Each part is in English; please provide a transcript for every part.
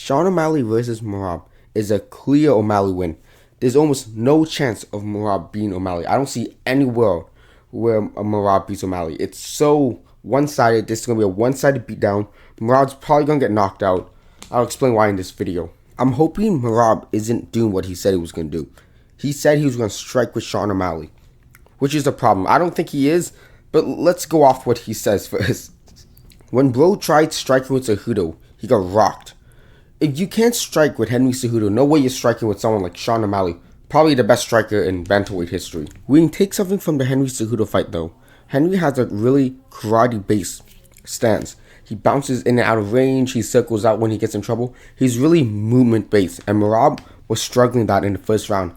Sean O'Malley versus Merab is a clear O'Malley win. There's almost no chance of Merab beating O'Malley. I don't see any world where Merab beats O'Malley. It's so one-sided. This is going to be a one-sided beatdown. Merab's probably going to get knocked out. I'll explain why in this video. I'm hoping Merab isn't doing what he said he was going to do. He said he was going to strike with Sean O'Malley, which is a problem. I don't think he is, but let's go off what he says first. When Bro tried striking with Cejudo, he got rocked. If you can't strike with Henry Cejudo, no way you're striking with someone like Sean O'Malley, probably the best striker in bantamweight history. We can take something from the Henry Cejudo fight though. Henry has a really karate-based stance. He bounces in and out of range, he circles out when he gets in trouble. He's really movement-based, and Merab was struggling that in the first round.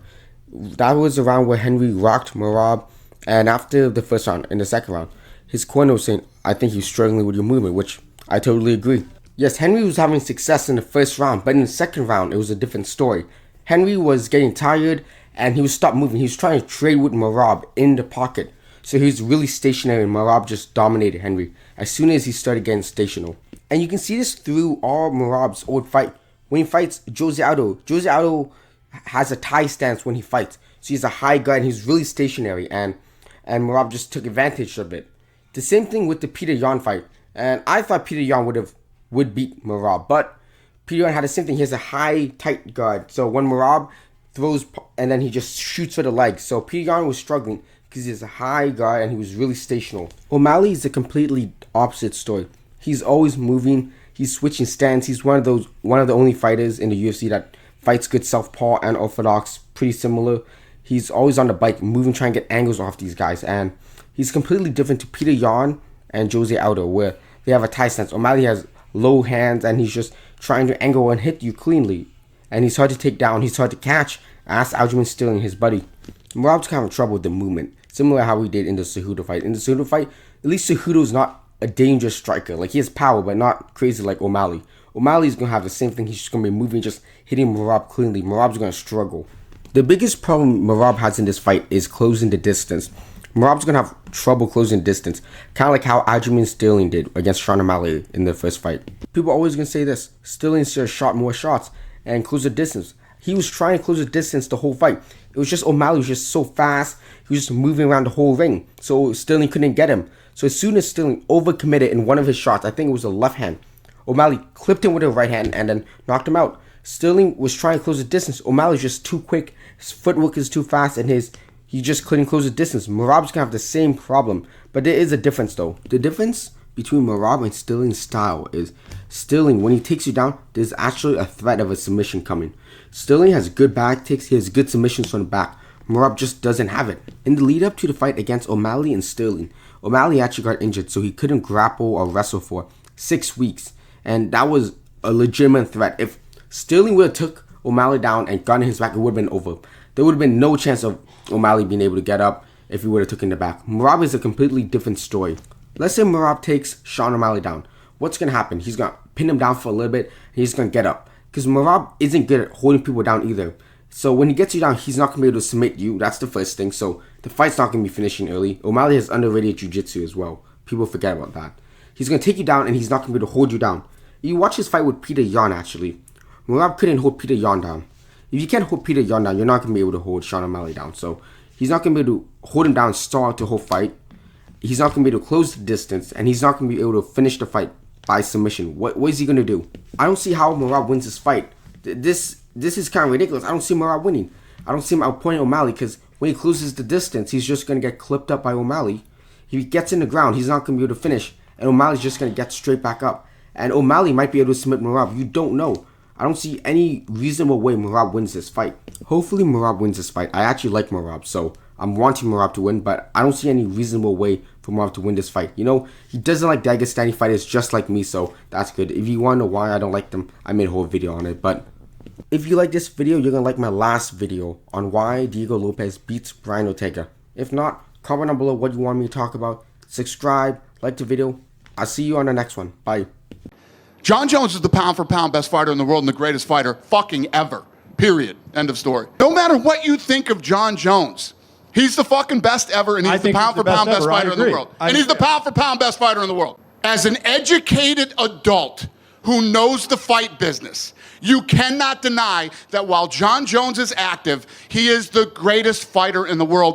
That was the round where Henry rocked Merab, and after the first round, in the second round, his corner was saying, I think you're struggling with your movement, which I totally agree. Yes, Henry was having success in the first round, but in the second round, it was a different story. Henry was getting tired, and he was stopped moving. He was trying to trade with Merab in the pocket. So he was really stationary, and Merab just dominated Henry as soon as he started getting stational. And you can see this through all Merab's old fight. When he fights Jose Aldo has a tie stance when he fights. So he's a high guard, and he's really stationary, and Merab just took advantage of it. The same thing with the Peter Yan fight. And I thought Peter Yan would beat Merab, but Peter Yan had the same thing. He has a high, tight guard. So when Merab throws, and then he just shoots for the legs. So Peter Yan was struggling because he has a high guard and he was really stational. O'Malley is a completely opposite story. He's always moving. He's switching stance. He's one of the only fighters in the UFC that fights good southpaw and orthodox, pretty similar. He's always on the bike, moving, trying to get angles off these guys. And he's completely different to Peter Yan and Jose Aldo, where they have a tie stance. O'Malley has low hands, and he's just trying to angle and hit you cleanly. And he's hard to take down. He's hard to catch. Ask Aljamain Sterling, his buddy. Merab's kind of trouble with the movement, similar to how we did in the Cejudo fight. In the Cejudo fight, at least Cejudo's not a dangerous striker. Like, he has power, but not crazy like O'Malley. O'Malley's going to have the same thing. He's just going to be moving, just hitting Merab cleanly. Merab's going to struggle. The biggest problem Merab has in this fight is closing the distance. Merab's going to have trouble closing distance, kind of like how Aljamain Sterling did against Sean O'Malley in the first fight. People are always going to say this. Sterling should have shot more shots and close the distance. He was trying to close the distance the whole fight. It was just O'Malley was just so fast. He was just moving around the whole ring. So Sterling couldn't get him. So as soon as Sterling overcommitted in one of his shots, I think it was a left hand, O'Malley clipped him with a right hand and then knocked him out. Sterling was trying to close the distance. O'Malley's just too quick. His footwork is too fast, and he just couldn't close the distance. Merab's gonna have the same problem, but there is a difference though. The difference between Merab and Sterling's style is Sterling, when he takes you down, there's actually a threat of a submission coming. Sterling has good back kicks, he has good submissions from the back. Merab just doesn't have it. In the lead up to the fight against O'Malley and Sterling, O'Malley actually got injured, so he couldn't grapple or wrestle for 6 weeks. And that was a legitimate threat. If Sterling would have took O'Malley down and gotten his back, it would have been over. There would have been no chance of O'Malley being able to get up if he would have taken the back. Merab is a completely different story. Let's say Merab takes Sean O'Malley down. What's going to happen? He's going to pin him down for a little bit, and he's going to get up. Because Merab isn't good at holding people down either. So when he gets you down, he's not going to be able to submit you. That's the first thing. So the fight's not going to be finishing early. O'Malley has underrated jiu-jitsu as well. People forget about that. He's going to take you down, and he's not going to be able to hold you down. You watch his fight with Peter Yan, actually. Merab couldn't hold Peter Yan down. If you can't hold Peter Yan down, you're not going to be able to hold Sean O'Malley down. So he's not going to be able to hold him down and stall out the whole fight. He's not going to be able to close the distance, and he's not going to be able to finish the fight by submission. What is he going to do? I don't see how Merab wins this fight. This is kind of ridiculous. I don't see Merab winning. I don't see him outpointing O'Malley, because when he closes the distance, he's just going to get clipped up by O'Malley. If he gets in the ground, he's not going to be able to finish, and O'Malley's just going to get straight back up. And O'Malley might be able to submit Merab. You don't know. I don't see any reasonable way Merab wins this fight. Hopefully Merab wins this fight. I actually like Merab, so I'm wanting Merab to win, but I don't see any reasonable way for Merab to win this fight. You know, he doesn't like Dagestani fighters just like me, so that's good. If you want to know why I don't like them, I made a whole video on it. But if you like this video, you're going to like my last video on why Diego Lopez beats Brian Ortega. If not, comment down below what you want me to talk about. Subscribe, like the video. I'll see you on the next one. Bye. Jon Jones is the pound-for-pound best fighter in the world and the greatest fighter fucking ever. Period. End of story. No matter what you think of Jon Jones, he's the fucking best ever, and he's the pound-for-pound best fighter in the world. And he's the pound-for-pound best fighter in the world. As an educated adult who knows the fight business. You cannot deny that while Jon Jones is active, he is the greatest fighter in the world.